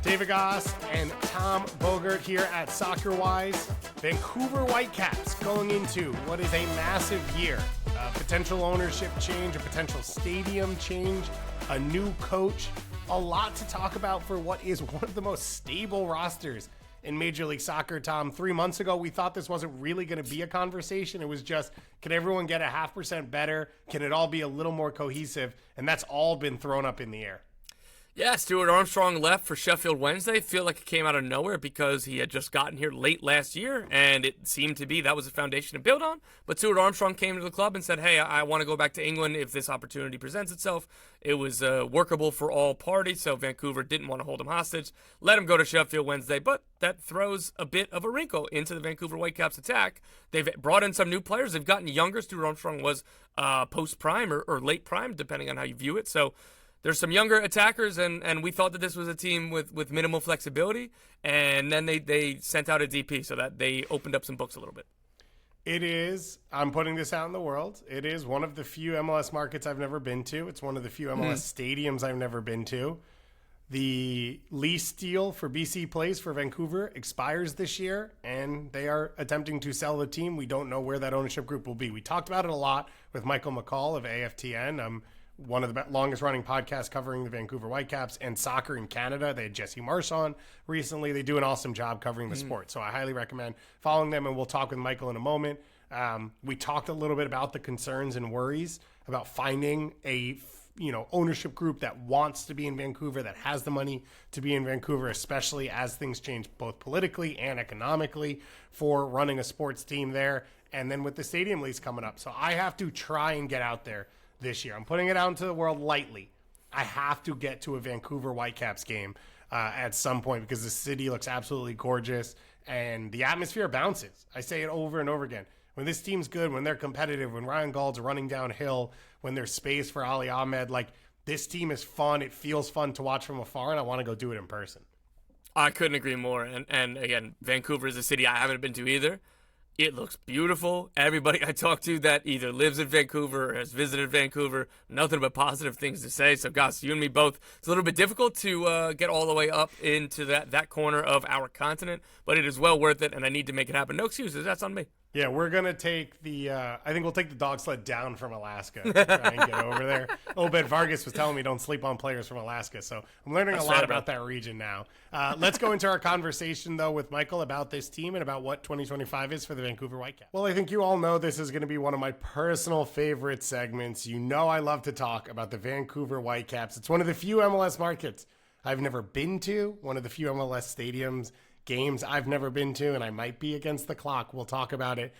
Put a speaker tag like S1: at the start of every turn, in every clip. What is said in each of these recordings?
S1: David Goss and Tom Bogert here at Soccer Wise. Vancouver Whitecaps going into what is a massive year. Potential ownership change, a potential stadium change, a new coach. A lot to talk about for what is one of the most stable rosters in Major League Soccer, Tom. 3 months ago, we thought this wasn't really going to be a conversation. It was just, can everyone get a 0.5% better? Can it all be a little more cohesive? And that's all been thrown up in the air.
S2: Yeah, Stuart Armstrong left for Sheffield Wednesday. Feel like it came out of nowhere because he had just gotten here late last year, and it seemed to be that was a foundation to build on. But Stuart Armstrong came to the club and said, hey, I want to go back to England if this opportunity presents itself. It was workable for all parties, so Vancouver didn't want to hold him hostage. Let him go to Sheffield Wednesday, but that throws a bit of a wrinkle into the Vancouver Whitecaps attack. They've brought in some new players. They've gotten younger. Stuart Armstrong was post-prime or late prime, depending on how you view it. So there's some younger attackers, and we thought that this was a team with minimal flexibility, and then they sent out a DP so that they opened up some books a little bit.
S1: It is, I'm putting this out in the world, it is one of the few MLS markets I've never been to. It's one of the few MLS stadiums I've never been to. The lease deal for BC Place for Vancouver expires this year, and they are attempting to sell the team. We don't know where that ownership group will be. We talked about it a lot with Michael McCall of AFTN. One of the longest running podcasts covering the Vancouver Whitecaps and soccer in Canada. They had Jesse Marsh on recently. They do an awesome job covering the sport. So I highly recommend following them, and we'll talk with Michael in a moment. We talked a little bit about the concerns and worries about finding a ownership group that wants to be in Vancouver, that has the money to be in Vancouver, especially as things change both politically and economically for running a sports team there. And then with the stadium lease coming up. So I have to try and get out there this year. I'm putting it out into the world lightly. I have to get to a Vancouver Whitecaps game at some point because the city looks absolutely gorgeous and the atmosphere bounces. I say it over and over again. When this team's good, when they're competitive, when Ryan Gauld's running downhill, when there's space for Ali Ahmed, like this team is fun. It feels fun to watch from afar, and I want to go do it in person.
S2: I couldn't agree more. And again, Vancouver is a city I haven't been to either. It looks beautiful. Everybody I talk to that either lives in Vancouver or has visited Vancouver, nothing but positive things to say. So, Goss, you and me both. It's a little bit difficult to get all the way up into that corner of our continent, but it is well worth it, and I need to make it happen. No excuses. That's on me.
S1: Yeah, we're going to take I think we'll take the dog sled down from Alaska to try and get over there. Obed Vargas was telling me don't sleep on players from Alaska, so I'm learning a lot about that region now. Let's go into our conversation, though, with Michael about this team and about what 2025 is for the Vancouver Whitecaps. Well, I think you all know this is going to be one of my personal favorite segments. You know I love to talk about the Vancouver Whitecaps. It's one of the few MLS markets I've never been to, one of the few MLS stadiums, games I've never been to, and I might be against the clock. We'll talk about it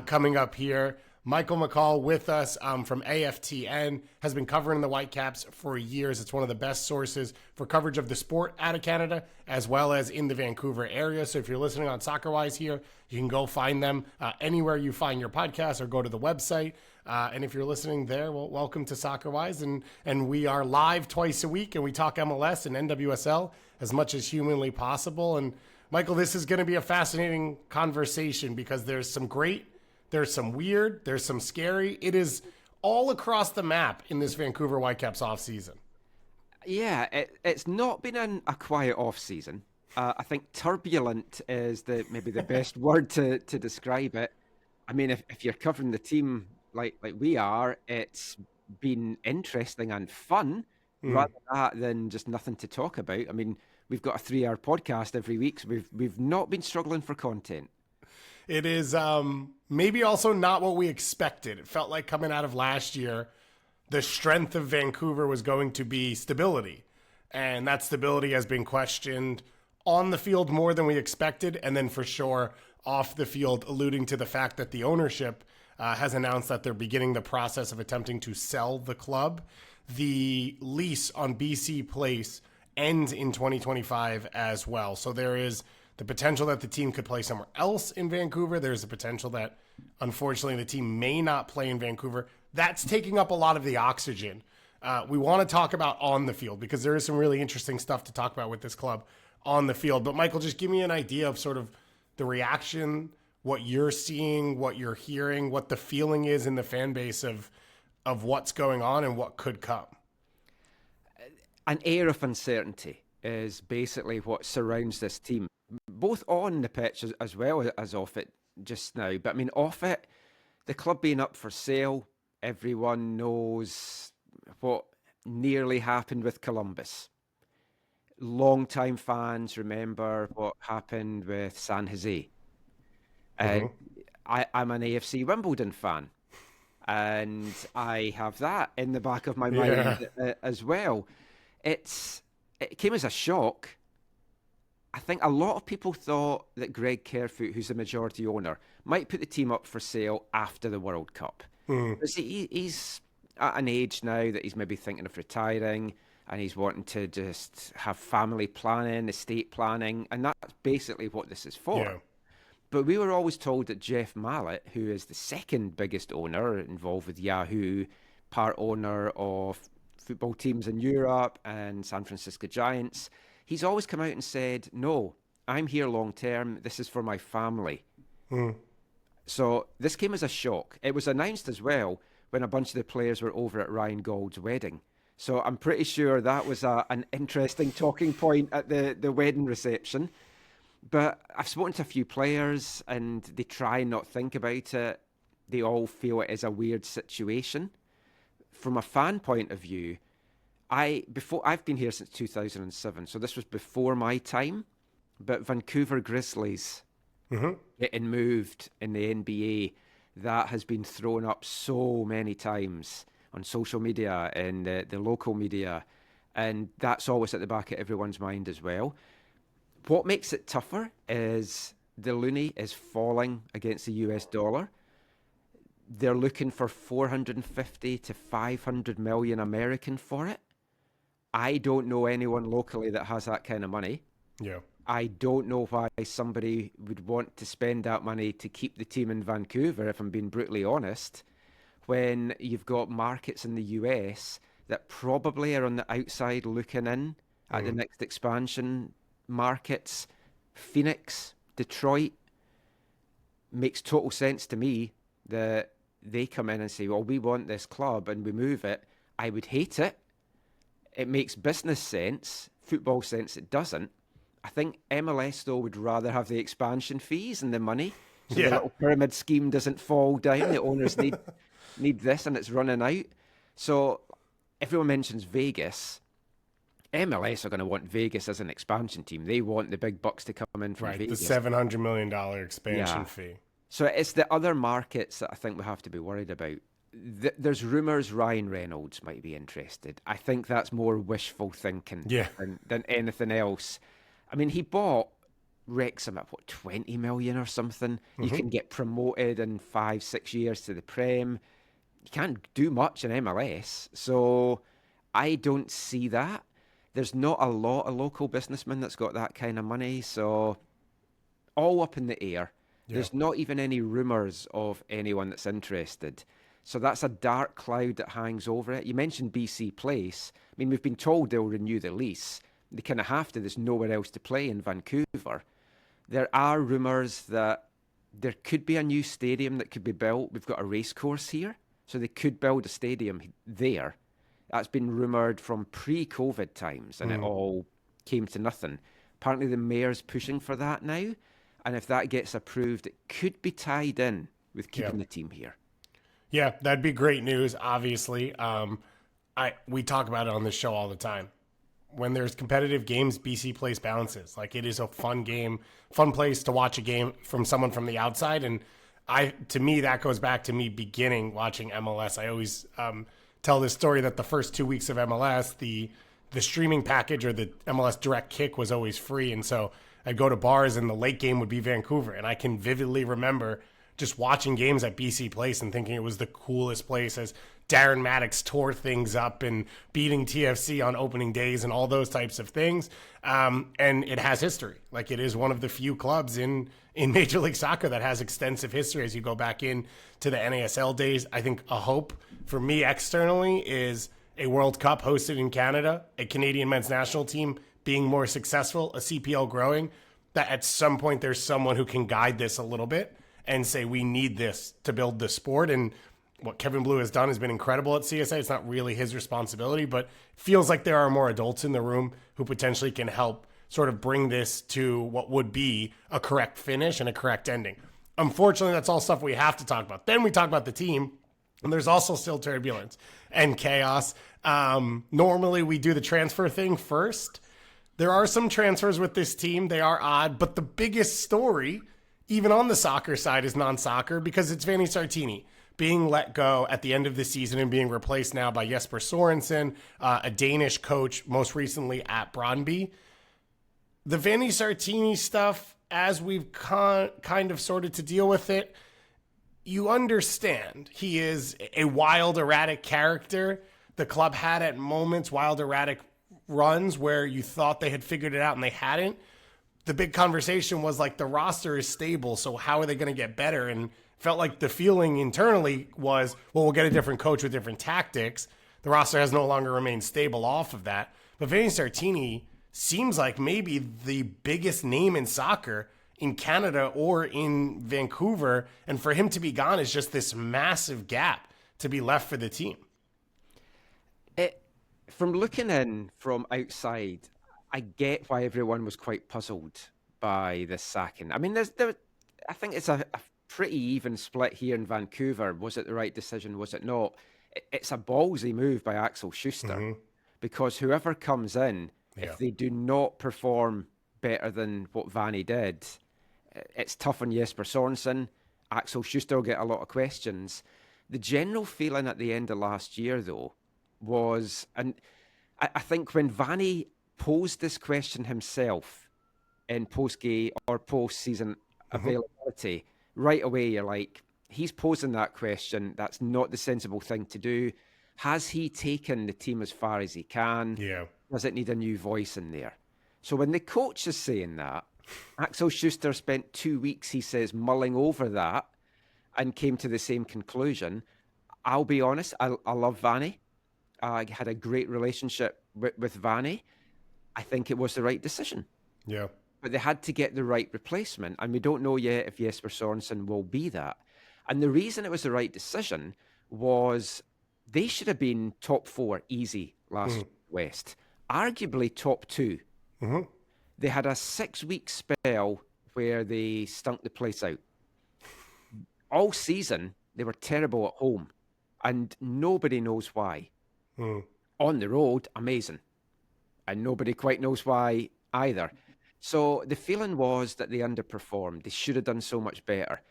S1: coming up here. Michael McCall with us from AFTN, has been covering the Whitecaps for years. It's one of the best sources for coverage of the sport out of Canada, as well as in the Vancouver area. So if you're listening on SoccerWise here, you can go find them anywhere you find your podcast or go to the website. And if you're listening there, well, welcome to SoccerWise. And we are live twice a week, and we talk MLS and NWSL as much as humanly possible. And Michael, this is going to be a fascinating conversation because there's some great, there's some weird, there's some scary. It is all across the map in this Vancouver Whitecaps offseason.
S3: Yeah, it's not been a quiet offseason. I think turbulent is maybe the best word to describe it. I mean, if you're covering the team like we are, it's been interesting and fun rather than just nothing to talk about. I mean, we've got a 3-hour podcast every week, so we've not been struggling for content.
S1: It is maybe also not what we expected. It felt like coming out of last year, the strength of Vancouver was going to be stability. And that stability has been questioned on the field more than we expected. And then for sure off the field, alluding to the fact that the ownership has announced that they're beginning the process of attempting to sell the club. The lease on BC Place ends in 2025 as well. So there is the potential that the team could play somewhere else in Vancouver. There's the potential that, unfortunately, the team may not play in Vancouver. That's taking up a lot of the oxygen. We want to talk about on the field because there is some really interesting stuff to talk about with this club on the field. But, Michael, just give me an idea of sort of the reaction, what you're seeing, what you're hearing, what the feeling is in the fan base of what's going on and what could come.
S3: An air of uncertainty. is basically what surrounds this team, both on the pitch as well as off it just now. But I mean, off it, the club being up for sale, everyone knows what nearly happened with Columbus. Long-time fans remember what happened with San Jose. And I'm an AFC Wimbledon fan, and I have that in the back of my
S1: Yeah.
S3: mind as well. It came as a shock. I think a lot of people thought that Greg Kerfoot, who's the majority owner, might put the team up for sale after the World Cup. Because he's at an age now that he's maybe thinking of retiring, and he's wanting to just have family planning, estate planning, and that's basically what this is for.
S1: Yeah.
S3: But we were always told that Jeff Mallett, who is the second biggest owner involved with Yahoo, part owner of football teams in Europe and San Francisco Giants, he's always come out and said, no, I'm here long term. This is for my family. So this came as a shock. It was announced as well when a bunch of the players were over at Ryan Gould's wedding. So I'm pretty sure that was an interesting talking point at the wedding reception. But I've spoken to a few players and they try and not think about it. They all feel it is a weird situation. From a fan point of view, I've been here since 2007, so this was before my time. But Vancouver Grizzlies getting moved in the NBA, that has been thrown up so many times on social media and the local media, and that's always at the back of everyone's mind as well. What makes it tougher is the loonie is falling against the US dollar. They're looking for 450 to 500 million American for it. I don't know anyone locally that has that kind of money.
S1: Yeah.
S3: I don't know why somebody would want to spend that money to keep the team in Vancouver, if I'm being brutally honest, when you've got markets in the US that probably are on the outside looking in at the next expansion markets. Phoenix, Detroit, makes total sense to me that they come in and say, well, we want this club and we move it. I would hate it. It makes business sense. Football sense, it doesn't. I think MLS, though, would rather have the expansion fees and the money. So the little pyramid scheme doesn't fall down. The owners need this and it's running out. So everyone mentions Vegas. MLS are going to want Vegas as an expansion team. They want the big bucks to come in from Vegas.
S1: The $700 million expansion fee.
S3: So it's the other markets that I think we have to be worried about. There's rumours Ryan Reynolds might be interested. I think that's more wishful thinking than anything else. I mean, he bought Wrexham at, 20 million or something? You can get promoted in 5-6 years to the Prem. You can't do much in MLS. So I don't see that. There's not a lot of local businessmen that's got that kind of money. So all up in the air. There's not even any rumours of anyone that's interested. So that's a dark cloud that hangs over it. You mentioned BC Place. I mean, we've been told they'll renew the lease. They kind of have to. There's nowhere else to play in Vancouver. There are rumours that there could be a new stadium that could be built. We've got a race course here, so they could build a stadium there. That's been rumoured from pre-COVID times, and it all came to nothing. Apparently the mayor's pushing for that now, and if that gets approved, it could be tied in with keeping the team here.
S1: Yeah, that'd be great news, obviously. We talk about it on this show all the time. When there's competitive games, BC Place bounces. Like, it is a fun game, fun place to watch a game from someone from the outside. And to me, that goes back to me beginning watching MLS. I always tell this story that the first 2 weeks of MLS, the streaming package or the MLS Direct Kick was always free. And so I'd go to bars and the late game would be Vancouver. And I can vividly remember just watching games at BC Place and thinking it was the coolest place as Darren Maddox tore things up and beating TFC on opening days and all those types of things. And it has history. Like, it is one of the few clubs in Major League Soccer that has extensive history as you go back in to the NASL days. I think a hope for me externally is a World Cup hosted in Canada, a Canadian men's national team being more successful, a CPL growing, that at some point there's someone who can guide this a little bit and say, we need this to build the sport. And what Kevin Blue has done has been incredible at CSA. It's not really his responsibility, but it feels like there are more adults in the room who potentially can help sort of bring this to what would be a correct finish and a correct ending. Unfortunately, that's all stuff we have to talk about. Then we talk about the team, and there's also still turbulence and chaos. Normally, we do the transfer thing first. There are some transfers with this team. They are odd, but the biggest story, even on the soccer side, is non-soccer because it's Vanni Sartini being let go at the end of the season and being replaced now by Jesper Sorensen, a Danish coach, most recently at Brøndby. The Vanni Sartini stuff, as we've kind of sorted to deal with it, you understand he is a wild, erratic character. The club had at moments wild, erratic runs where you thought they had figured it out and they hadn't. The big conversation was like, the roster is stable, so how are they going to get better? And felt like the feeling internally was, well, we'll get a different coach with different tactics. The roster has no longer remained stable off of that. But Vanni Sartini seems like maybe the biggest name in soccer in Canada or in Vancouver. And for him to be gone is just this massive gap to be left for the team.
S3: From looking in from outside, I get why everyone was quite puzzled by this sacking. I mean, I think it's a pretty even split here in Vancouver. Was it the right decision? Was it not? It's a ballsy move by Axel Schuster because whoever comes in, if they do not perform better than what Vanni did, it's tough on Jesper Sorensen. Axel Schuster will get a lot of questions. The general feeling at the end of last year, though, was, and I think when Vanni posed this question himself in post-game or post-season availability, right away you're like, he's posing that question. That's not the sensible thing to do. Has he taken the team as far as he can?
S1: Yeah.
S3: Does it need a new voice in there? So when the coach is saying that, Axel Schuster spent 2 weeks, he says, mulling over that and came to the same conclusion. I'll be honest, I love Vanni. I had a great relationship with Vanni. I think it was the right decision.
S1: Yeah.
S3: But they had to get the right replacement, and we don't know yet if Jesper Sorensen will be that. And the reason it was the right decision was they should have been top 4 easy last West, arguably top 2. They had a 6-week spell where they stunk the place out. All season, they were terrible at home, and nobody knows why. On the road, amazing. And nobody quite knows why either. So the feeling was that they underperformed. They should have done so much better.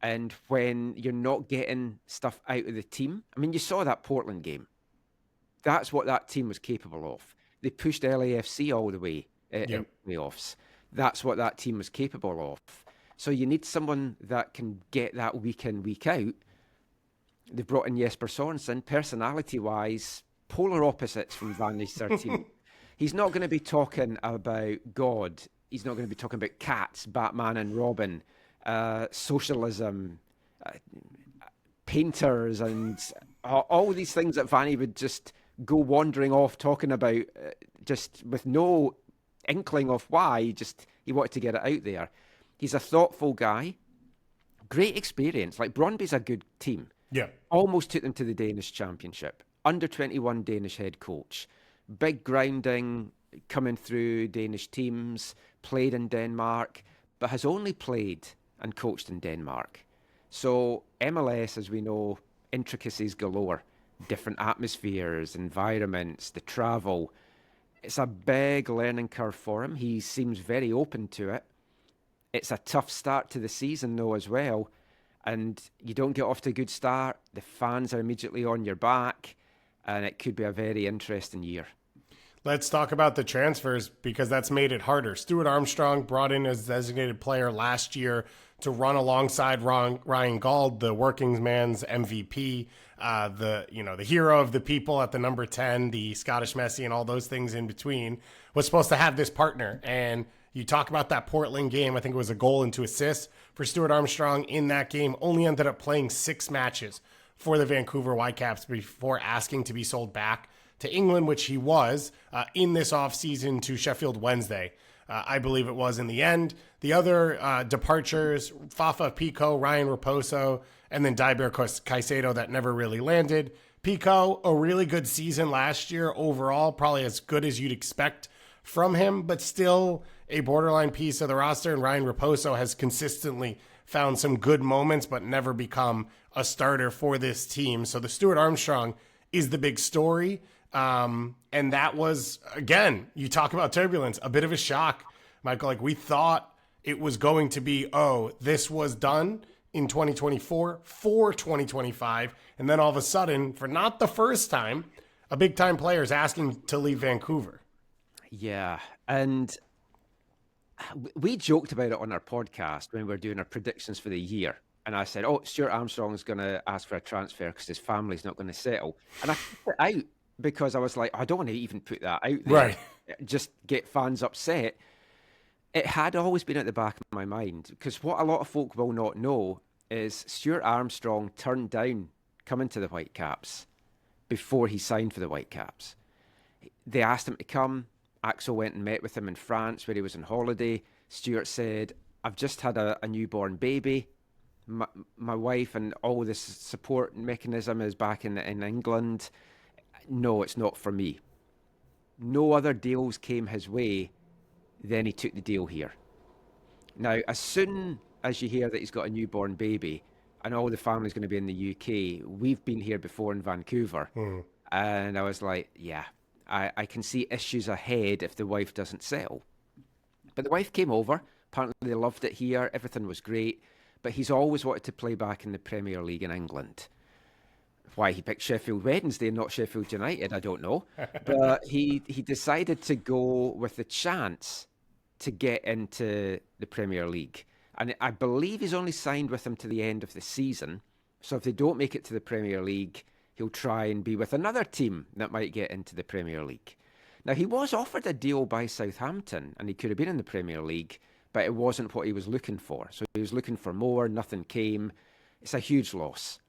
S3: And when you're not getting stuff out of the team, I mean, you saw that Portland game. That's what that team was capable of. They pushed LAFC all the way in playoffs. That's what that team was capable of. So you need someone that can get that week in, week out. They've brought in Jesper Sorensen, personality-wise, polar opposites from Vanni Sartini. He's not going to be talking about God. He's not going to be talking about cats, Batman and Robin, socialism, painters, and all these things that Vanni would just go wandering off talking about, just with no inkling of why. Just he wanted to get it out there. He's a thoughtful guy, great experience. Like Brøndby's a good team.
S1: Yeah,
S3: almost took them to the Danish Championship. Under 21 Danish head coach. Big grounding, coming through Danish teams, played in Denmark, but has only played and coached in Denmark. So MLS, as we know, intricacies galore, different atmospheres, environments, the travel. It's a big learning curve for him. He seems very open to it. It's a tough start to the season, though, as well. And you don't get off to a good start. The fans are immediately on your back. And it could be a very interesting year.
S1: Let's talk about the transfers because that's made it harder. Stuart Armstrong brought in as designated player last year to run alongside Ryan Gauld, the working man's MVP, the hero of the people at the number 10, the Scottish Messi and all those things in between, was supposed to have this partner. And you talk about that Portland game, I think it was a goal and 2 assists for Stuart Armstrong in that game, only ended up playing 6 matches for the Vancouver Whitecaps before asking to be sold back to England, which he was in this offseason to Sheffield Wednesday. I believe it was in the end. The other departures, Fafa Pico, Ryan Raposo, and then Diber Caicedo that never really landed. Pico, a really good season last year overall, probably as good as you'd expect from him, but still a borderline piece of the roster. And Ryan Raposo has consistently found some good moments, but never become a starter for this team. So the Stuart Armstrong is the big story. And that was, again, you talk about turbulence, a bit of a shock, Michael. Like, we thought it was going to be, this was done in 2024 for 2025. And then all of a sudden, for not the first time, a big time player is asking to leave Vancouver.
S3: Yeah. And we joked about it on our podcast when we were doing our predictions for the year. And I said, Stuart Armstrong is going to ask for a transfer because his family's not going to settle. And I put it out because I was like, I don't want to even put that out there.
S1: Right.
S3: Just get fans upset. It had always been at the back of my mind, because what a lot of folk will not know is Stuart Armstrong turned down coming to the Whitecaps before he signed for the Whitecaps. They asked him to come. Axel went and met with him in France where he was on holiday. Stuart said, I've just had a newborn baby. My wife and all this support mechanism is back in England. No, it's not for me. No other deals came his way. Then he took the deal here. Now, as soon as you hear that he's got a newborn baby and all the family's going to be in the UK, we've been here before in Vancouver. And I was like, yeah, I can see issues ahead if the wife doesn't settle. But the wife came over. Apparently they loved it here. Everything was great. But he's always wanted to play back in the Premier League in England. Why he picked Sheffield Wednesday and not Sheffield United, I don't know. But he decided to go with the chance to get into the Premier League. And I believe he's only signed with them to the end of the season. So if they don't make it to the Premier League, he'll try and be with another team that might get into the Premier League. Now, he was offered a deal by Southampton, and he could have been in the Premier League, but it wasn't what he was looking for. So he was looking for more, nothing came. It's a huge loss.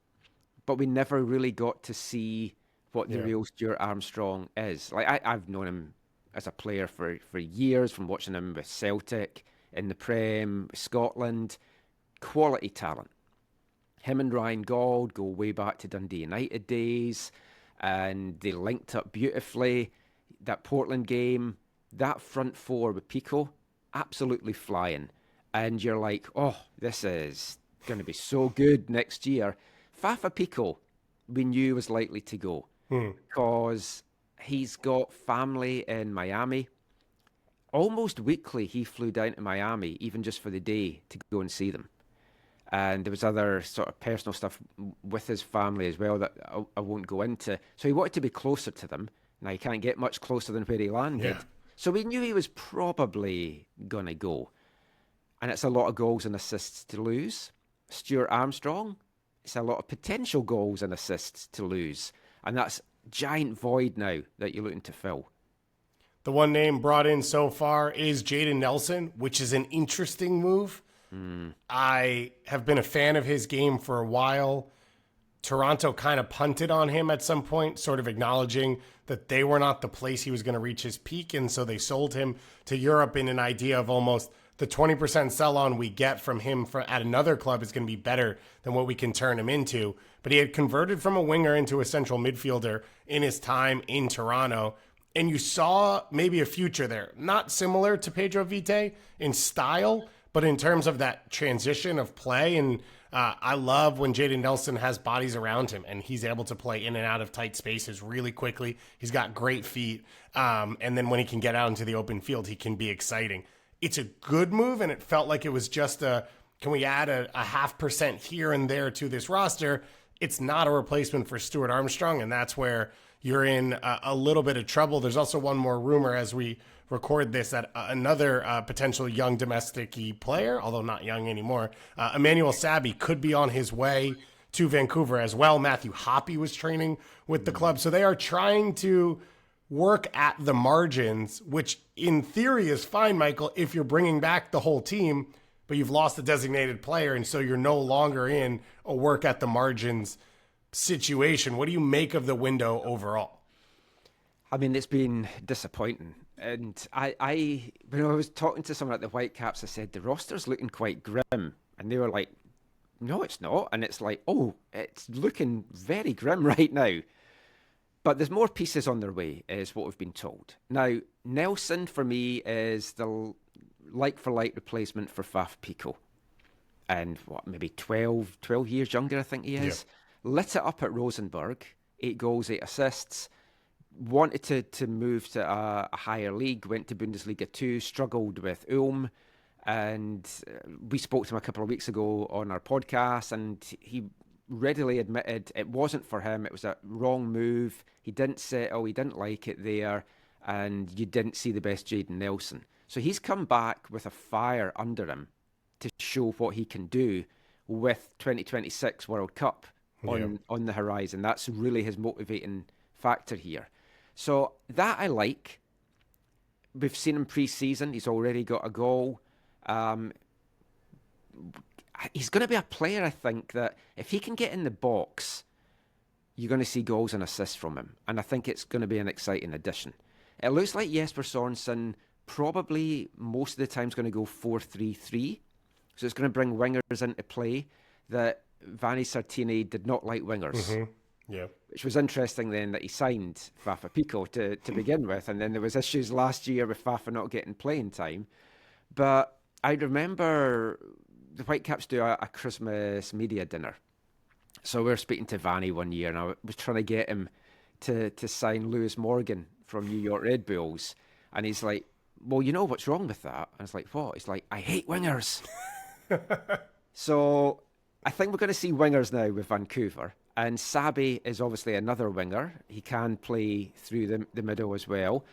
S3: But we never really got to see what the real Stuart Armstrong is. Like, I've known him as a player for years, from watching him with Celtic, in the Prem, Scotland. Quality talent. Him and Ryan Gauld go way back to Dundee United days, and they linked up beautifully. That Portland game, that front four with Pico, absolutely flying. And you're like, this is going to be so good next year. Fafa Pico, we knew was likely to go because he's got family in Miami. Almost weekly, he flew down to Miami, even just for the day, to go and see them. And there was other sort of personal stuff with his family as well that I won't go into. So he wanted to be closer to them. Now, he can't get much closer than where he landed. Yeah. So we knew he was probably going to go. And it's a lot of goals and assists to lose. Stuart Armstrong, it's a lot of potential goals and assists to lose. And that's giant void now that you're looking to fill.
S1: The one name brought in so far is Jayden Nelson, which is an interesting move. I have been a fan of his game for a while. Toronto kind of punted on him at some point, sort of acknowledging that they were not the place he was going to reach his peak. And so they sold him to Europe in an idea of almost the 20% sell-on we get from him at another club is going to be better than what we can turn him into. But he had converted from a winger into a central midfielder in his time in Toronto. And you saw maybe a future there. Not similar to Pedro Vite in style, but in terms of that transition of play. And I love when Jayden Nelson has bodies around him and he's able to play in and out of tight spaces really quickly. He's got great feet. And then when he can get out into the open field, he can be exciting. It's a good move, and it felt like it was just can we add a 0.5% here and there to this roster? It's not a replacement for Stuart Armstrong, and that's where you're in a little bit of trouble. There's also one more rumor as we record this that another potential young domestic-y player, although not young anymore, Emmanuel Sabby, could be on his way to Vancouver as well. Matthew Hoppe was training with the club. So they are trying to work at the margins, which in theory is fine, Michael, if you're bringing back the whole team, but you've lost a designated player, and so you're no longer in a work at the margins situation. What do you make of the window overall?
S3: I mean, it's been disappointing. And when I was talking to someone at the Whitecaps, I said, the roster's looking quite grim. And they were like, no, it's not. And it's like, oh, it's looking very grim right now. But there's more pieces on their way, is what we've been told. Now, Nelson for me is the like for like replacement for Faf Pico. And what, maybe 12 years younger, I think he
S1: Yeah.
S3: is. Lit it up at Rosenborg, 8 goals, 8 assists. Wanted to move to a higher league, went to Bundesliga 2, struggled with Ulm. And we spoke to him a couple of weeks ago on our podcast, and he readily admitted it wasn't for him. It was a wrong move. He didn't settle, he didn't like it there, and you didn't see the best Jaden Nelson. So he's come back with a fire under him to show what he can do with 2026 World Cup
S1: Yeah.
S3: on the horizon. That's really his motivating factor here. So that I like. We've seen him pre-season. He's already got a goal. Um, he's going to be a player, I think, that if he can get in the box, you're going to see goals and assists from him. And I think it's going to be an exciting addition. It looks like Jesper Sorensen probably most of the time is going to go 4-3-3. So it's going to bring wingers into play that Vanni Sartini did not like wingers.
S1: Yeah.
S3: Which was interesting then that he signed Fafa Pico to begin with. And then there was issues last year with Fafa not getting playing time. But I remember the Whitecaps do a Christmas media dinner. So we were speaking to Vanny one year, and I was trying to get him to sign Lewis Morgan from New York Red Bulls. And he's like, well, you know what's wrong with that? And I was like, what? He's like, I hate wingers. So I think we're going to see wingers now with Vancouver. And Sabi is obviously another winger. He can play through the middle as well.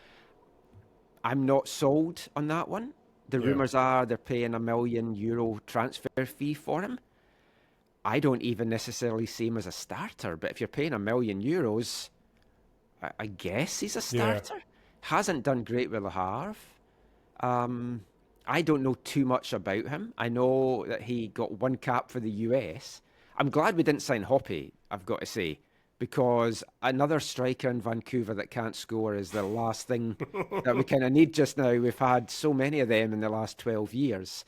S3: I'm not sold on that one. The
S1: Yeah.
S3: rumours are they're paying €1 million transfer fee for him. I don't even necessarily see him as a starter, but if you're paying €1 million, I guess he's a
S1: Yeah.
S3: starter. Hasn't done great with Le Havre. I don't know too much about him. I know that he got one cap for the US. I'm glad we didn't sign Hoppy, I've got to say, because another striker in Vancouver that can't score is the last thing that we kind of need just now. We've had so many of them in the last 12 years.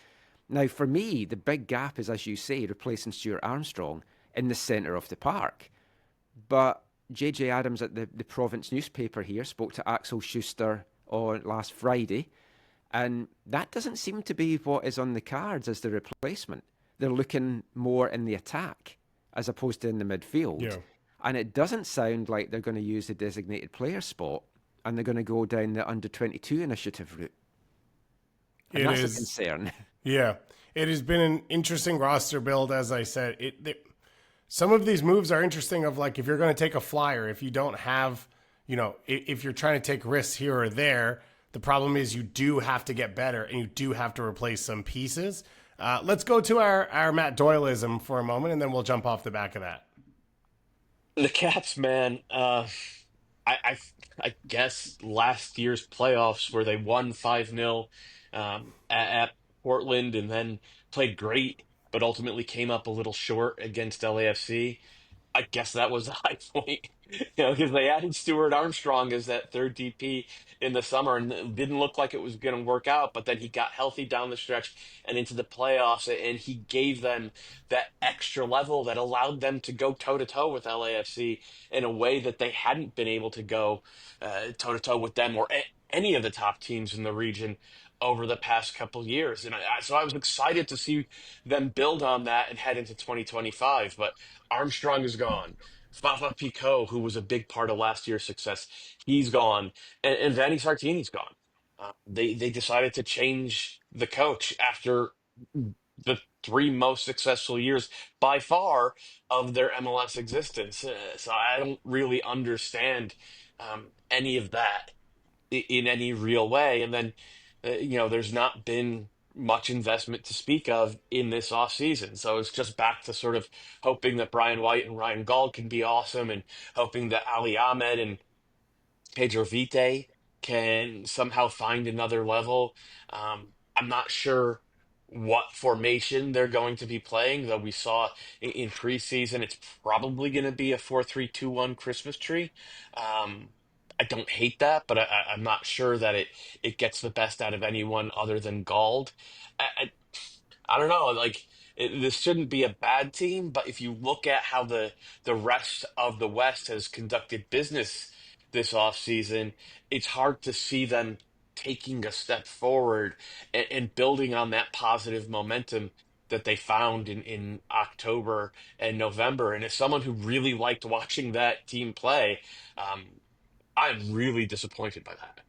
S3: Now, for me, the big gap is, as you say, replacing Stuart Armstrong in the centre of the park. But JJ Adams at the Province newspaper here spoke to Axel Schuster on last Friday, and that doesn't seem to be what is on the cards as the replacement. They're looking more in the attack as opposed to in the midfield.
S1: Yeah.
S3: And it doesn't sound like they're going to use the designated player spot and they're going to go down the under 22 initiative route. And
S1: It
S3: that's a
S1: is.
S3: concern.
S1: Yeah. It has been an interesting roster build, as I said. Some of these moves are interesting of like if you're going to take a flyer, if you don't have, if you're trying to take risks here or there, the problem is you do have to get better and you do have to replace some pieces. Let's go to our Matt Doyleism for a moment, and then we'll jump off the back of that.
S4: The Caps, man. I, I I guess last year's playoffs where they won 5-0 at Portland and then played great, but ultimately came up a little short against LAFC. I guess that was the high point, because they added Stuart Armstrong as that third DP in the summer, and it didn't look like it was going to work out. But then he got healthy down the stretch and into the playoffs, and he gave them that extra level that allowed them to go toe to toe with LAFC in a way that they hadn't been able to go toe to toe with them or any of the top teams in the region over the past couple years. And so I was excited to see them build on that and head into 2025. But Armstrong is gone. Fafa Picault, who was a big part of last year's success, he's gone, and Vanni Sartini's gone. They decided to change the coach after the three most successful years by far of their MLS existence. So I don't really understand any of that in any real way. And then, there's not been much investment to speak of in this offseason. So it's just back to sort of hoping that Brian White and Ryan Gauld can be awesome and hoping that Ali Ahmed and Pedro Vite can somehow find another level. I'm not sure what formation they're going to be playing, though we saw in preseason it's probably going to be a 4-3-2-1 Christmas tree. Um, I don't hate that, but I'm not sure that it gets the best out of anyone other than Gald. I, I don't know. Like this shouldn't be a bad team, but if you look at how the rest of the West has conducted business this offseason, it's hard to see them taking a step forward and building on that positive momentum that they found in October and November. And as someone who really liked watching that team play, um, I'm really disappointed by that.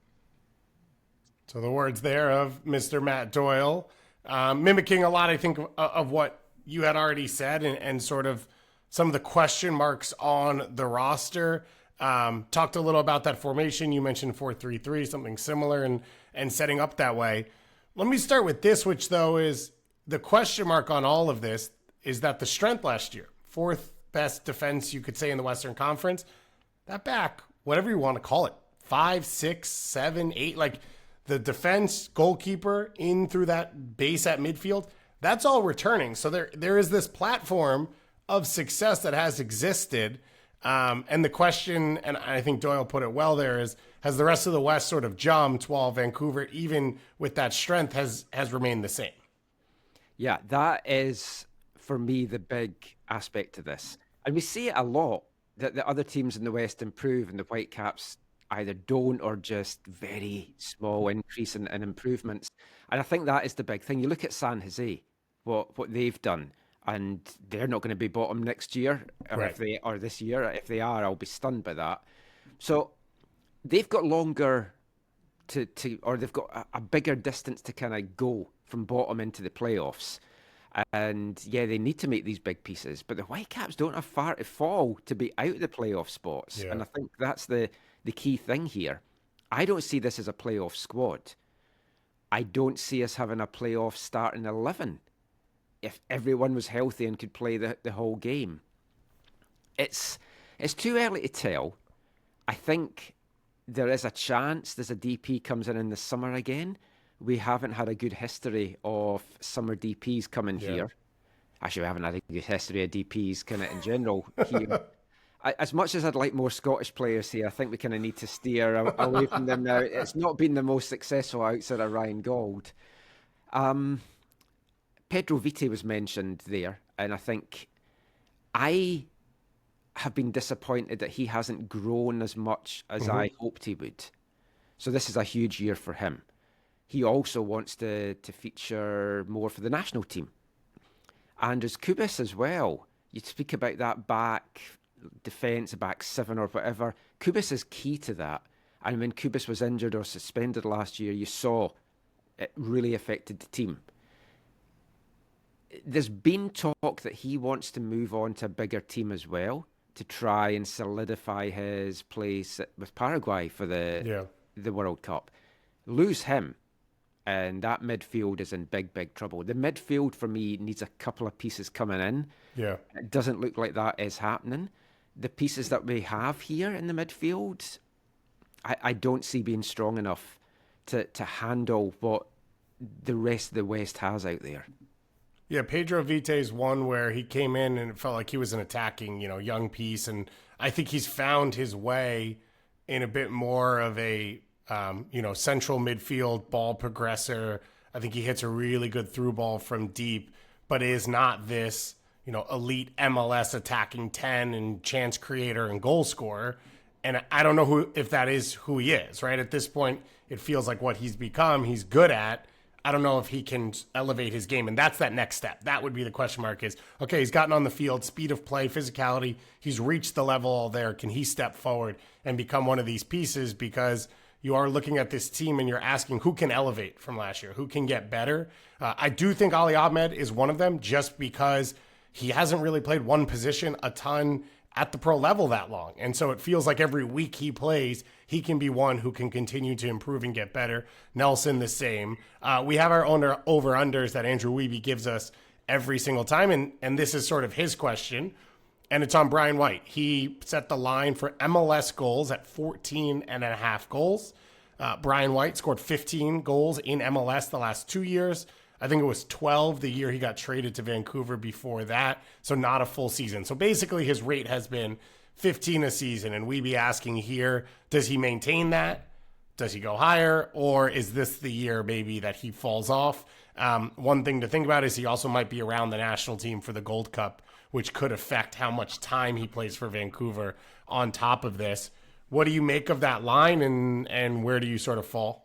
S1: So the words there of Mr. Matt Doyle, mimicking a lot, I think, of what you had already said, and sort of some of the question marks on the roster. Talked a little about that formation. You mentioned 4-3-3, something similar, and setting up that way. Let me start with this, which, though, is the question mark on all of this, is that the strength last year, fourth best defense, you could say, in the Western Conference, that back, whatever you want to call it, 5, 6, 7, 8, like the defense, goalkeeper in through that base at midfield, that's all returning. So there is this platform of success that has existed. And the question, and I think Doyle put it well there, is has the rest of the West sort of jumped while Vancouver, even with that strength, has remained the same?
S3: Yeah, that is, for me, the big aspect to this. And we see it a lot, that the other teams in the West improve and the Whitecaps either don't, or just very small increase in improvements. And I think that is the big thing. You look at San Jose, what they've done, and they're not going to be bottom next year, or
S1: Right.
S3: if they are this year. If they are, I'll be stunned by that. So they've got longer or they've got a bigger distance to kind of go from bottom into the playoffs. And yeah, they need to make these big pieces, but the Whitecaps don't have far to fall to be out of the playoff spots.
S1: Yeah.
S3: And I think that's the key thing here. I don't see this as a playoff squad. I don't see us having a playoff starting 11 if everyone was healthy and could play the whole game. It's too early to tell. I think there is a chance there's a DP comes in the summer again. We haven't had a good history of summer DPs coming here. Actually, we haven't had a good history of DPs kind of in general here. As much as I'd like more Scottish players here, I think we kind of need to steer away from them now. It's not been the most successful outside of Ryan Gauld. Pedro Vite was mentioned there, and I think I have been disappointed that he hasn't grown as much as I hoped he would. So this is a huge year for him. He also wants to feature more for the national team. And as Kubis as well, you speak about that back defence, back seven or whatever. Kubis is key to that. And when Kubis was injured or suspended last year, you saw it really affected the team. There's been talk that he wants to move on to a bigger team as well, to try and solidify his place with Paraguay for the World Cup. Lose him, and that midfield is in big, big trouble. The midfield, for me, needs a couple of pieces coming in.
S1: Yeah.
S3: It doesn't look like that is happening. The pieces that we have here in the midfield, I don't see being strong enough to handle what the rest of the West has out there.
S1: Yeah, Pedro Vite is one where he came in and it felt like he was an attacking, young piece. And I think he's found his way in a bit more of a, central midfield ball progressor. I think he hits a really good through ball from deep, but is not this, elite MLS attacking 10 and chance creator and goal scorer. And I don't know if that is who he is, right? At this point, it feels like what he's become, he's good at. I don't know if he can elevate his game, and that's that next step. That would be the question mark is, okay, he's gotten on the field, speed of play, physicality, he's reached the level there. Can he step forward and become one of these pieces? Because you are looking at this team and you're asking who can elevate from last year, who can get better. I do think Ali Ahmed is one of them just because he hasn't really played one position a ton at the pro level that long. And so it feels like every week he plays, he can be one who can continue to improve and get better. Nelson, the same. We have our own over-unders that Andrew Wiebe gives us every single time. And this is sort of his question. And it's on Brian White. He set the line for MLS goals at 14.5 goals. Brian White scored 15 goals in MLS the last 2 years. I think it was 12 the year he got traded to Vancouver before that. So not a full season. So basically his rate has been 15 a season. And we be asking here, does he maintain that? Does he go higher, or is this the year maybe that he falls off? One thing to think about is he also might be around the national team for the Gold Cup, which could affect how much time he plays for Vancouver on top of this. What do you make of that line, and where do you sort of fall?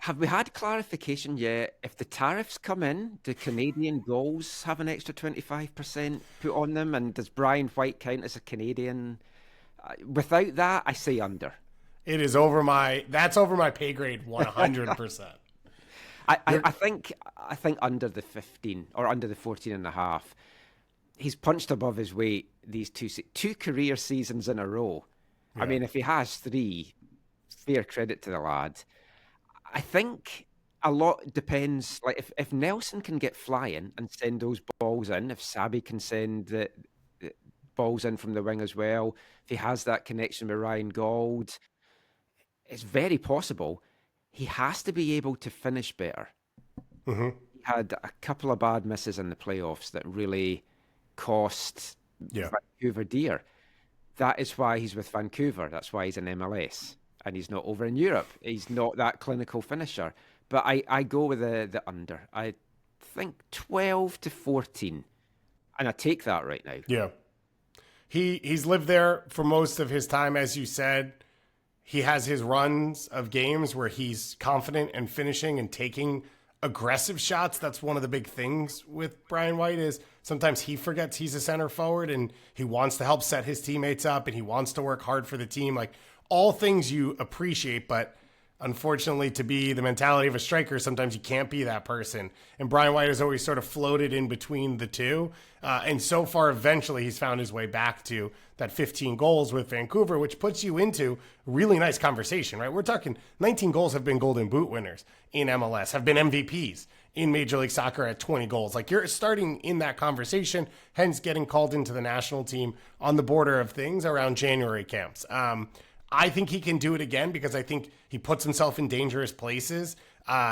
S3: Have we had clarification yet? If the tariffs come in, do Canadian goals have an extra 25% put on them? And does Brian White count as a Canadian? Without that, I say under.
S1: It is that's over my pay grade 100%.
S3: I think under the 15 or under the 14 and a half. He's punched above his weight these two career seasons in a row. Yeah. I mean, if he has 3, fair credit to the lad. I think a lot depends. Like if Nelson can get flying and send those balls in, if Sabi can send the balls in from the wing as well, if he has that connection with Ryan Gauld, it's very possible. He has to be able to finish better.
S1: Mm-hmm.
S3: He had a couple of bad misses in the playoffs that really cost Vancouver dear. That is why he's with Vancouver. That's why he's in MLS. And he's not over in Europe. He's not that clinical finisher. But I go with the under. I think 12 to 14. And I take that right now.
S1: Yeah. He's lived there for most of his time, as you said. He has his runs of games where he's confident and finishing and taking aggressive shots. That's one of the big things with Brian White is sometimes he forgets he's a center forward and he wants to help set his teammates up and he wants to work hard for the team. Like all things you appreciate, but unfortunately to be the mentality of a striker, sometimes you can't be that person. And Brian White has always sort of floated in between the two. And so far, eventually he's found his way back to that 15 goals with Vancouver, which puts you into a really nice conversation, right? We're talking 19 goals have been Golden Boot winners in MLS, have been MVPs in Major League Soccer at 20 goals. Like you're starting in that conversation, hence getting called into the national team on the border of things around January camps. I think he can do it again because I think he puts himself in dangerous places.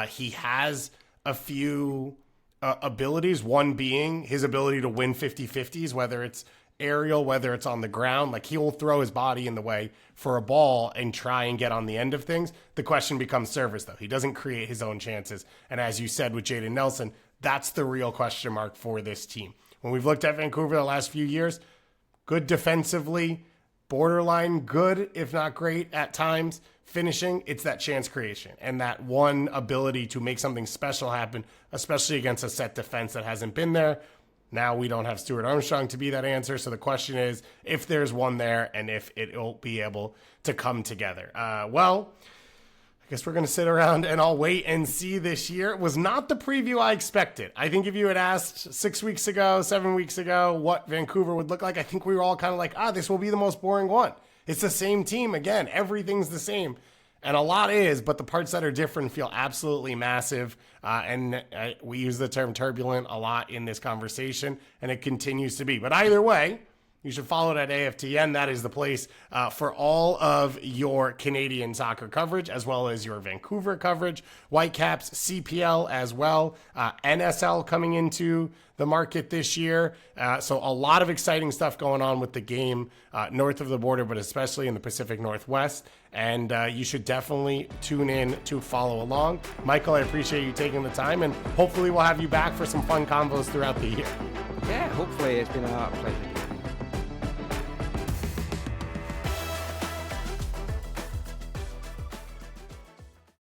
S1: He has a few abilities, one being his ability to win 50-50s, whether it's aerial, whether it's on the ground. Like he will throw his body in the way for a ball and try and get on the end of things. The question becomes service, though. He doesn't create his own chances. And as you said with Jaden Nelson, that's the real question mark for this team. When we've looked at Vancouver the last few years, good defensively, borderline good, if not great at times. Finishing, it's that chance creation and that one ability to make something special happen, especially against a set defense that hasn't been there. Now we don't have Stuart Armstrong to be that answer. So the question is if there's one there and if it'll be able to come together. Well, I guess we're going to sit around and I'll wait and see this year. It was not the preview I expected. I think if you had asked 6 weeks ago, 7 weeks ago, what Vancouver would look like, I think we were all kind of like, this will be the most boring one. It's the same team again. Everything's the same. And a lot is, but the parts that are different feel absolutely massive. We use the term turbulent a lot in this conversation, and it continues to be. But either way, you should follow it at AFTN. That is the place for all of your Canadian soccer coverage, as well as your Vancouver coverage, Whitecaps, CPL as well, NSL coming into the market this year. So a lot of exciting stuff going on with the game north of the border, but especially in the Pacific Northwest. And you should definitely tune in to follow along. Michael, I appreciate you taking the time, and hopefully we'll have you back for some fun combos throughout the year.
S3: Yeah, hopefully it's been a pleasure.